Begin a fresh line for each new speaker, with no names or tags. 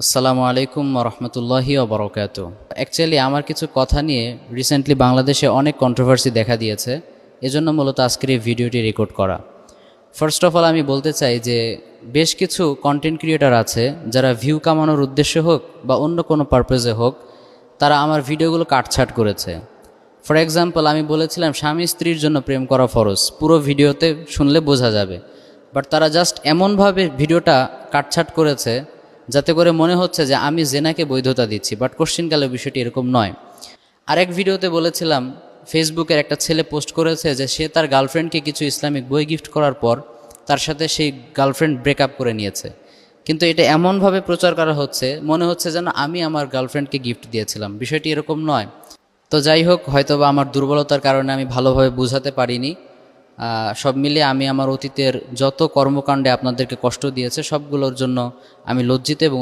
আসসালামু আলাইকুম রহমতুল্লাহি ওবরাকাত। অ্যাকচুয়ালি আমার কিছু কথা নিয়ে রিসেন্টলি বাংলাদেশে অনেক কন্ট্রোভার্সি দেখা দিয়েছে, এজন্য মূলত আজকের এই ভিডিওটি রেকর্ড করা। ফার্স্ট অফ অল আমি বলতে চাই যে বেশ কিছু কন্টেন্ট ক্রিয়েটার আছে যারা ভিউ কামানোর উদ্দেশ্যে হোক বা অন্য কোনো পারপাসে হোক, তারা আমার ভিডিওগুলো কাটছাট করেছে। ফর এক্সাম্পল, আমি বলেছিলাম স্বামী স্ত্রীর জন্য প্রেম করা ফরজ, পুরো ভিডিওতে শুনলে বোঝা যাবে, বাট তারা জাস্ট এমনভাবে ভিডিওটা কাটছাট করেছে যাতে করে মনে হচ্ছে যে আমি জেনাকে বৈধতা দিচ্ছি, বাট কোশ্চিনকালে বিষয়টি এরকম নয়। আরেক ভিডিওতে বলেছিলাম ফেসবুকের একটা ছেলে পোস্ট করেছে যে সে তার গার্লফ্রেন্ডকে কিছু ইসলামিক বই গিফট করার পর তার সাথে সেই গার্লফ্রেন্ড ব্রেকআপ করে নিয়েছে, কিন্তু এটা এমনভাবে প্রচার করা হচ্ছে মনে হচ্ছে যেন আমি আমার গার্লফ্রেন্ডকে গিফট দিয়েছিলাম। বিষয়টি এরকম নয়। তো যাই হোক, হয়তোবা আমার দুর্বলতার কারণে আমি ভালোভাবে বোঝাতে পারিনি। সব মিলিয়ে আমি আমার অতীতের যত কর্মকাণ্ডে আপনাদেরকে কষ্ট দিয়েছে সবগুলোর জন্য আমি লজ্জিত এবং